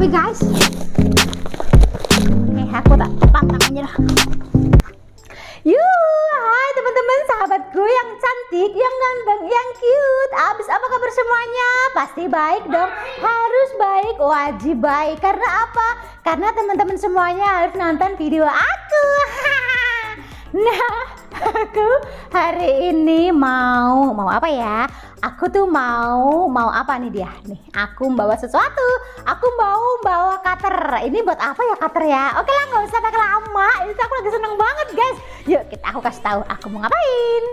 Oke guys. Aku tak pantang aja lah. Hai teman-teman sahabatku yang cantik, yang ganteng, yang cute. Abis apa kabar semuanya? Pasti baik dong. Harus baik, wajib baik. Karena apa? Karena teman-teman semuanya harus nonton video aku. Nah, aku hari ini mau apa ya? Aku tuh mau apa nih dia? Nih, aku membawa sesuatu. Aku mau bawa cutter. Ini buat apa ya cutter ya? Oke lah, nggak usah pakai lama. Ini aku lagi seneng banget guys. Yuk aku kasih tahu aku mau ngapain.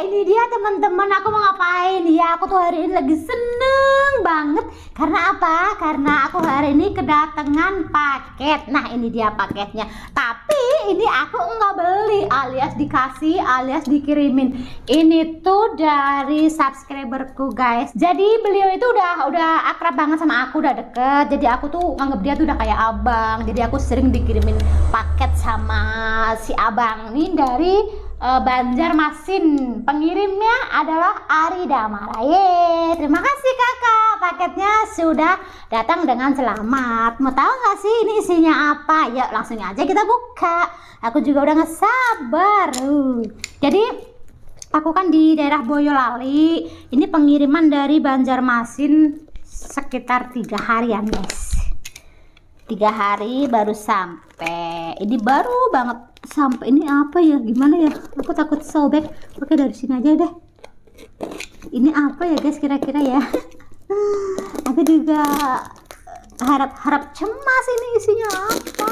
Ini dia teman-teman, aku mau ngapain ya? Aku tuh hari ini lagi seneng banget. Karena apa? Karena aku hari ini kedatangan paket. Nah, ini dia paketnya. Tapi ini aku nggak beli, alias dikasih, alias dikirimin. Ini tuh dari subscriberku guys. Jadi beliau itu udah akrab banget sama aku, udah deket. Jadi aku tuh nganggep dia tuh udah kayak abang. Jadi aku sering dikirimin paket sama si abang ini dari Banjarmasin. Pengirimnya adalah Ari Damara. Terima kasih kakak, paketnya sudah datang dengan selamat. Mau tahu nggak sih ini isinya apa? Yuk langsung aja kita buka. Aku juga udah nggak sabar. Jadi aku kan di daerah Boyolali. Ini pengiriman dari Banjarmasin sekitar 3 harian guys. 3 hari baru sampai. Ini baru banget sampai. Ini apa ya, gimana ya, aku takut sobek. Oke, dari sini aja deh. Ini apa ya guys kira-kira ya? Aku juga harap cemas ini isinya apa.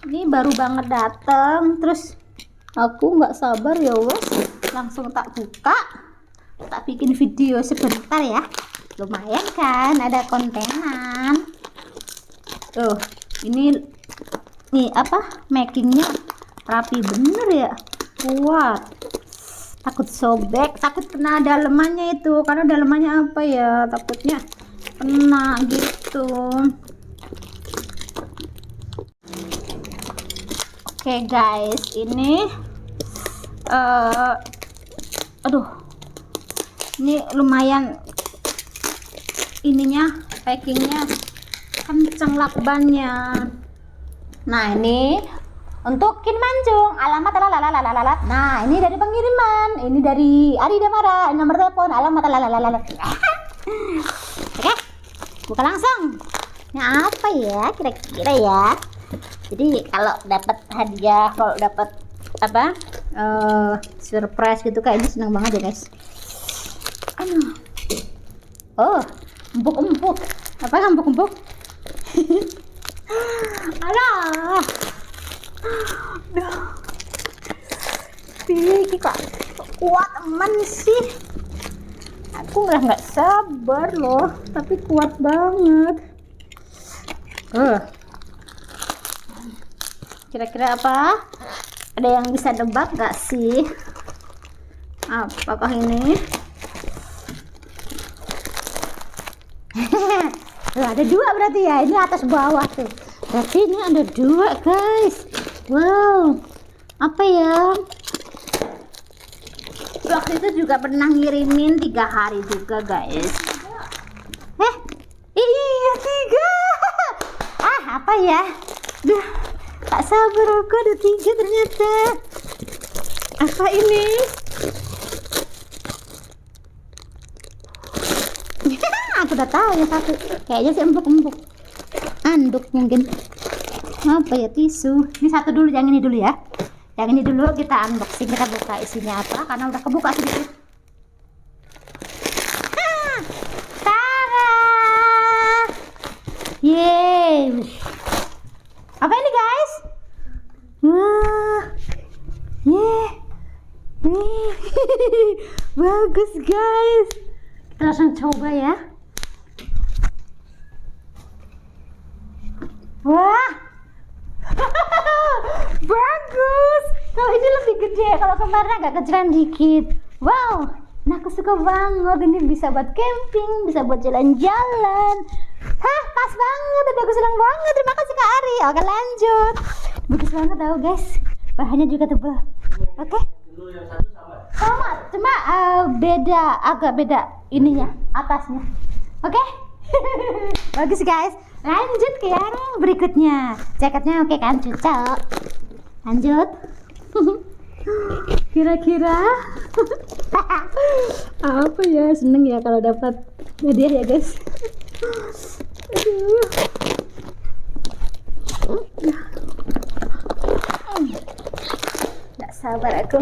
Ini baru banget datang, terus aku nggak sabar ya wes, langsung tak buka, tak bikin video sebentar ya. Lumayan kan, ada kontenan. Tuh, ini apa, makingnya rapi bener ya, kuat. Takut sobek, takut kena dalemannya itu, karena dalemannya apa ya, takutnya kena gitu. Oke guys, ini aduh, ini lumayan ininya, packingnya kenceng lakbannya. Nah, ini untuk Kin Mancung, alamat lalalalalalalat. Nah, ini dari pengiriman, ini dari Ari Damara, nomor telepon, alamat lalalalalalalat. Oke, buka langsung. Ini apa ya kira-kira ya? Jadi kalau dapat hadiah, kalau dapat apa surprise gitu, kayaknya senang banget ya guys. Oh, empuk-empuk. Apa empuk-empuk? Alah, ini kok kuat eman sih. Aku nggak sabar loh, tapi kuat banget. Kira-kira apa? Ada yang bisa nebak nggak sih? Apakah ini? Ada 2 berarti ya, ini atas bawah tuh. Berarti ini ada 2 guys. Wow, apa ya? Waktu itu juga pernah ngirimin 3 hari juga guys. Iya 3. Apa ya? Duh, tak sabar aku, ada 3 ternyata. Apa ini? Aku udah tahu yang satu, kayaknya sih empuk-empuk, anduk mungkin. Apa ya, tisu. Ini satu dulu, yang ini dulu ya. Yang ini dulu kita unboxing, kita buka isinya apa, karena udah kebuka sedikit. Tara! Yeay! Apa ini guys? Wah, bagus guys. Kita langsung coba ya. Wah, bagus. Kalau ini lebih gede, kalau kemarin agak kecilan dikit. Wow, nah aku suka banget. Ini bisa buat camping, bisa buat jalan-jalan. Pas banget, aku senang banget. Terima kasih Kak Ari. Oke, lanjut. Bagus banget tau guys, bahannya juga tebal. Oke, sama, cuma agak beda ininya, atasnya. Oke. Bagus guys. Lanjut ke yang berikutnya. Jaketnya oke kan, cocok. Lanjut. Kira-kira apa ya? Seneng ya kalau dapat hadiah ya guys. Aduh. Nggak sabar aku.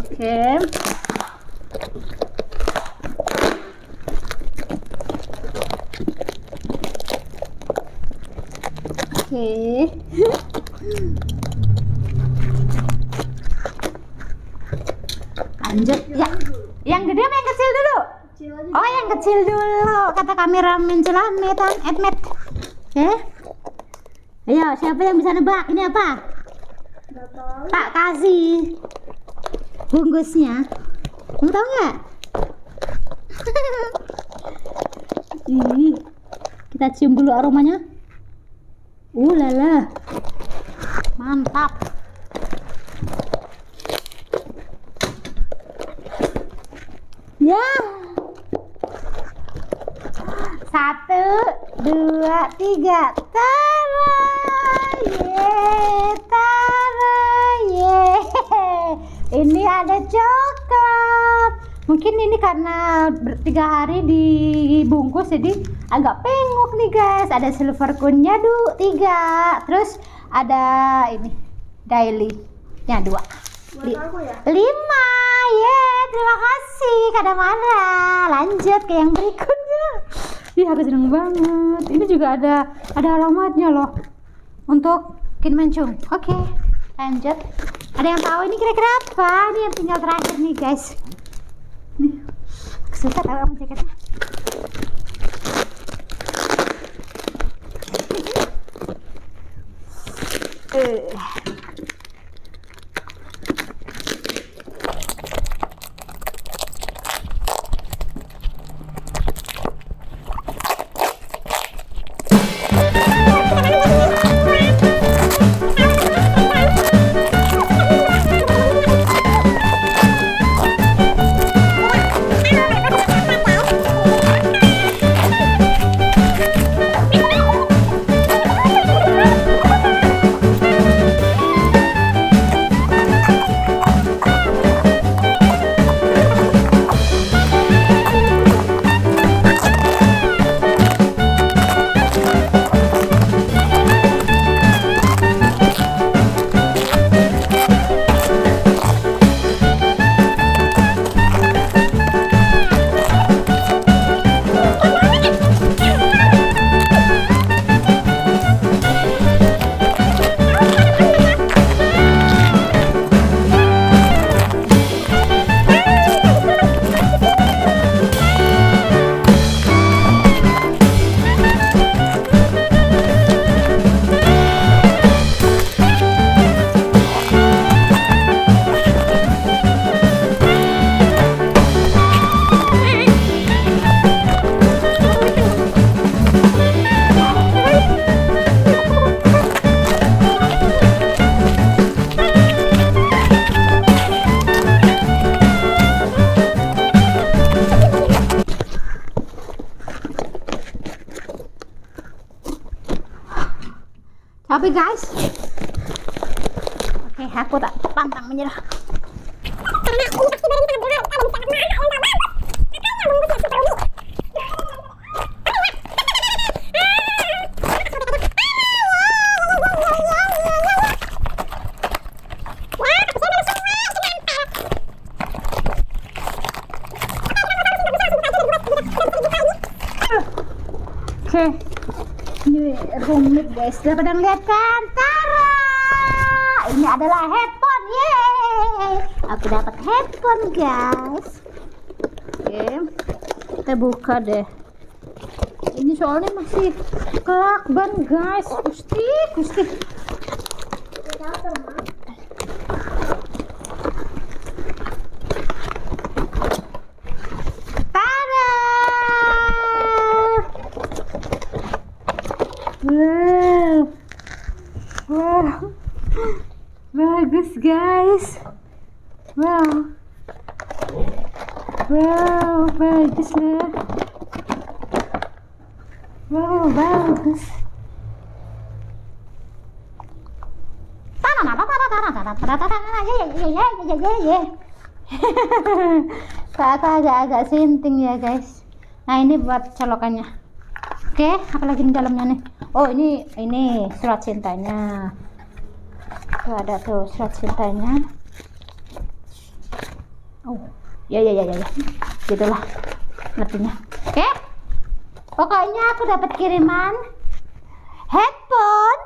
Oke. Oke. Lanjut ya. Yang gede apa yang kecil dulu? Oh, yang kecil dulu. Kata kameramen Celamet, Edmet. Ayo, siapa yang bisa nebak? Ini apa? Tak kasih bungkusnya. Kamu tahu nggak? Ih, kita cium dulu aromanya. Lala, mantap. Ya. 1, 2, 3. Tara, tara, ini ada coklat. Mungkin ini karena 3 hari dibungkus jadi agak pengok nih guys. Ada silver coin-nya 3. Terus ada ini daily nya 2. 5. Terima kasih Kada Mara. Lanjut ke yang berikutnya. Ih, aku seneng banget. Ini juga ada alamatnya loh. Untuk Kin Mancung. Oke, lanjut. Ada yang tahu ini kira-kira apa? Ini yang tinggal terakhir nih guys. Nih, susah tahu sama jaketnya. Tapi guys, oke, aku tak pantang menyerah. Oke, ini rumit guys. Sudah pada melihat kan? Tara, ini adalah headphone. Yeay, aku dapat headphone guys. Oke, kita buka deh. Ini soalnya masih kelakban guys. Gusti. Wow, bagus guys. Wow, bagus lah. Wow, bagus. Kakak agak-agak sinting ya guys. Nah ini buat colokannya. Oke, apalagi di dalamnya nih. Oh ini surat cintanya. Tuh ada tuh surat cintanya. Oh ya. Gitulah ngertinya. Oke. Pokoknya aku dapat kiriman headphone.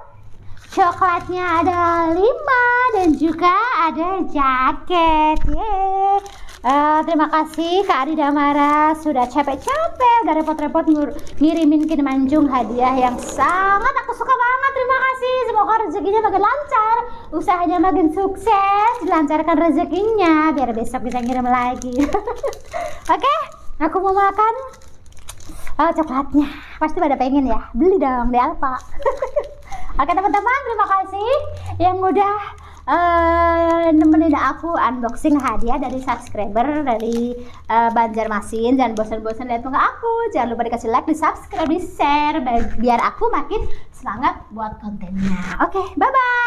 Coklatnya ada 5 dan juga ada jaket. Yeay. Terima kasih Kak Ari Damara sudah capek-capek, udah repot-repot ngirimin Manjung hadiah yang sangat aku suka banget. Terima kasih. Semoga rezekinya makin lancar, usahanya makin sukses, dilancarkan rezekinya biar besok bisa ngirim lagi. Oke, aku mau makan coklatnya. Pasti pada pengen ya, beli dong di Alfa. Oke teman-teman, terima kasih yang udah nemenin aku unboxing hadiah dari subscriber dari Banjarmasin. Jangan bosan-bosan lihat muka aku, jangan lupa dikasih like, di subscribe, di share biar aku makin semangat buat kontennya. Oke, bye bye.